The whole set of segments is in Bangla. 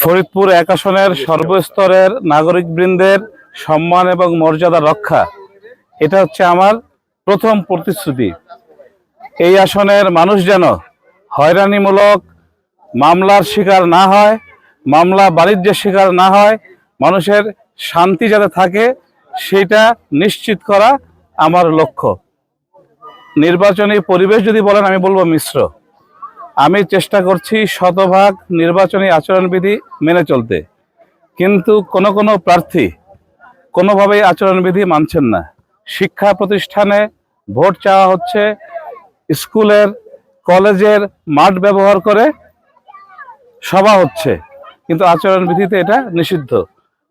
ফরিদপুর ১ আসনের সর্বস্তরের নাগরিকবৃন্দের সম্মান এবং মর্যাদা রক্ষা, এটা হচ্ছে আমার প্রথম প্রতিশ্রুতি। এই আসনের মানুষ যেন হয়রানিমূলক মামলার শিকার না হয়, মামলা বাণিজ্যের শিকার না হয়, মানুষের শান্তি যাতে থাকে সেটা নিশ্চিত করা আমার লক্ষ্য। নির্বাচনী পরিবেশ যদি বলেন, আমি বলবো মিশ্র। আমি চেষ্টা করছি শতভাগ নির্বাচনী আচরণবিধি মেনে চলতে, কিন্তু কোনো প্রার্থী কোনোভাবেই আচরণবিধি মানছেন না। শিক্ষা প্রতিষ্ঠানে ভোট চাওয়া হচ্ছে, স্কুলের কলেজের মাঠ ব্যবহার করে সভা হচ্ছে, কিন্তু আচরণবিধিতে এটা নিষিদ্ধ।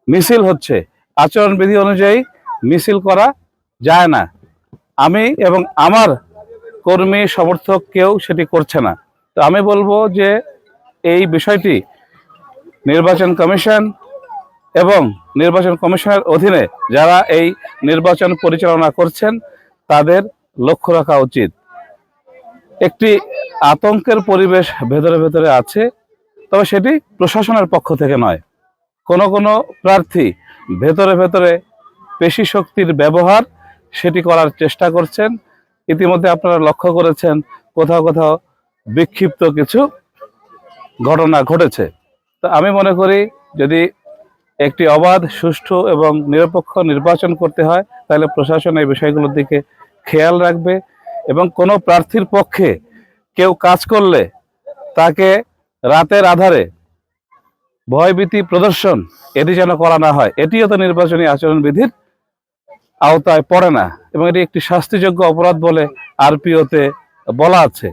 মিছিল হচ্ছে, আচরণবিধি অনুযায়ী মিছিল করা যায় না। আমি এবং আমার কর্মী সমর্থক কেউ সেটি করছে না। তো আমি বলবো যে এই বিষয়টি নির্বাচন কমিশন এবং নির্বাচন কমিশনের অধীনে যারা এই নির্বাচন পরিচালনা করছেন তাদের লক্ষ্য রাখা উচিত। একটি আতঙ্কের পরিবেশ ভেতরে ভেতরে আছে, তবে সেটি প্রশাসনের পক্ষ থেকে নয়। কোনো প্রার্থী ভেতরে ভেতরে পেশি শক্তির ব্যবহার সেটি করার চেষ্টা করছেন। ইতিমধ্যে আপনারা লক্ষ্য করেছেন কোথাও বিক্ষিপ্ত কিছু ঘটনা ঘটেছে। তো আমি মনে করি যদি একটি অবাধ, সুষ্ঠু এবং নিরপেক্ষ নির্বাচন করতে হয় তাহলে প্রশাসন এই বিষয়গুলোর দিকে খেয়াল রাখবে, এবং কোনো প্রার্থীর পক্ষে কেউ কাজ করলে তাকে রাতের আধারে ভয়ভীতি প্রদর্শন এটি যেন করা না হয়। এটিও তো নির্বাচনী আচরণবিধির আওতায় পড়ে না, এবং এটি একটি শাস্তিযোগ্য অপরাধ বলে আরপিওতে বলা আছে।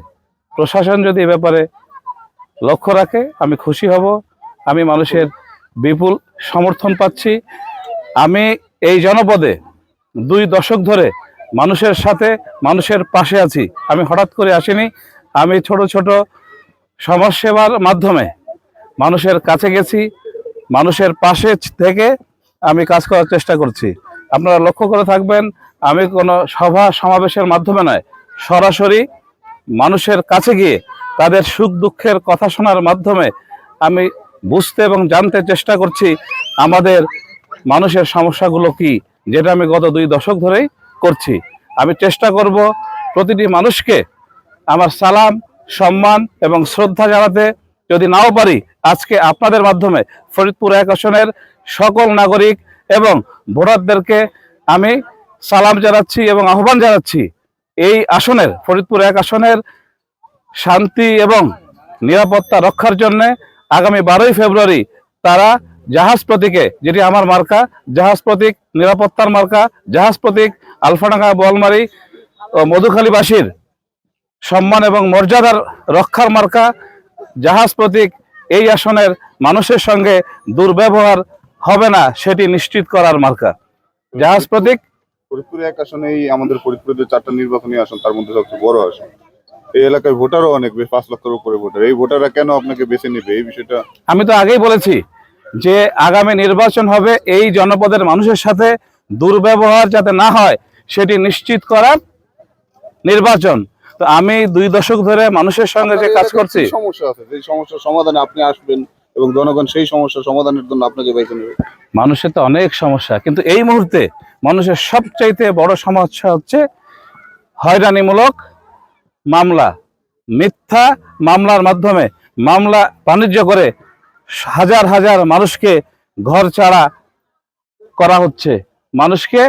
প্রশাসন যদি এ ব্যাপারে লক্ষ্য রাখে আমি খুশি হব। আমি মানুষের বিপুল সমর্থন পাচ্ছি। আমি এই জনপদে 2 দশক ধরে মানুষের সাথে, মানুষের পাশে আছি। আমি হঠাৎ করে আসিনি। আমি ছোট সমাজসেবার মাধ্যমে মানুষের কাছে গেছি, মানুষের পাশে থেকে আমি কাজ করার চেষ্টা করছি। আপনারা লক্ষ্য করে থাকবেন, আমি কোনো সভা সমাবেশের মাধ্যমে নয়, সরাসরি মানুষের কাছে গিয়ে তাদের সুখ দুঃখের কথা শোনার মাধ্যমে আমি বুঝতে এবং জানতে চেষ্টা করছি আমাদের মানুষের সমস্যাগুলো কি, যেটা আমি গত 2 দশক ধরেই করছি। আমি চেষ্টা করব প্রতিটি মানুষকে আমার সালাম, সম্মান এবং শ্রদ্ধা জানাতে। যদি নাও পারি, আজকে আপনাদের মাধ্যমে ফরিদপুর 1 আসনের সকল নাগরিক এবং ভোটারদেরকে আমি সালাম জানাচ্ছি এবং আহ্বান জানাচ্ছি এই আসনের, ফরিদপুর 1 আসনের শান্তি এবং নিরাপত্তা রক্ষার জন্য আগামী 12ই ফেব্রুয়ারি তারা জাহাজ প্রতীকে, যেটি আমার মার্কা, জাহাজ প্রতীক নিরাপত্তার মার্কা, জাহাজ প্রতীক আলফাডাঙ্গা, বোয়ালমারী ও মধুখালীবাসীর সম্মান এবং মর্যাদার রক্ষার মার্কা, জাহাজ প্রতীক এই আসনের মানুষের সঙ্গে দুর্ব্যবহার হবে না সেটি নিশ্চিত করার মার্কা। জাহাজ প্রতীক। ফরিদপুর 1 আসনে আমাদের ফরিদপুরে যে 4টা নির্বাচনী আসন, তার মধ্যে সবচেয়ে বড় আসন। এই এলাকায় ভোটারও অনেক, বেশ 5 লক্ষের উপরে ভোটার। এই ভোটাররা কেন আপনাকে বেছে নেবে, এই বিষয়টা আমি তো আগেই বলেছি যে আগামী নির্বাচন হবে এই জনপদের মানুষের সাথে দুর্ব্যবহার যাতে না হয় সেটি নিশ্চিত করার নির্বাচন। তো আমি 2 দশক ধরে মানুষের সঙ্গে যে কাজ করছি, সমস্যা আছে, সেই সমস্যার সমাধানে আপনি আসবেন এবং জনগণ সেই সমস্যা সমাধানের জন্য আপনাকে বেছে নেবে। মানুষের তো অনেক সমস্যা, কিন্তু এই মুহূর্তে মানুষের সবচাইতে বড় সমস্যা হচ্ছে হয়রানিমূলক মামলা। মিথ্যা মামলার মাধ্যমে মামলা বাণিজ্য করে হাজার হাজার মানুষকে ঘর ছাড়া করা হচ্ছে। মানুষকে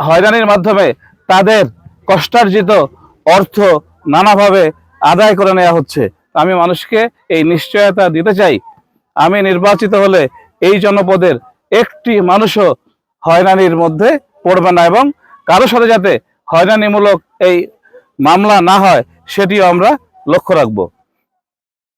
হয়রানির মাধ্যমে তাদের কষ্টার্জিত অর্থ নানাভাবে আদায় করে নেওয়া হচ্ছে। আমি মানুষকে এই নিশ্চয়তা দিতে চাই, আমি নির্বাচিত হলে এই জনপদের একটি মানুষও হয়রানির মধ্যে পড়বে না, এবং কারো সাথে যাতে হয়রানিমূলক এই মামলা না হয় সেটিও আমরা লক্ষ্য রাখবো।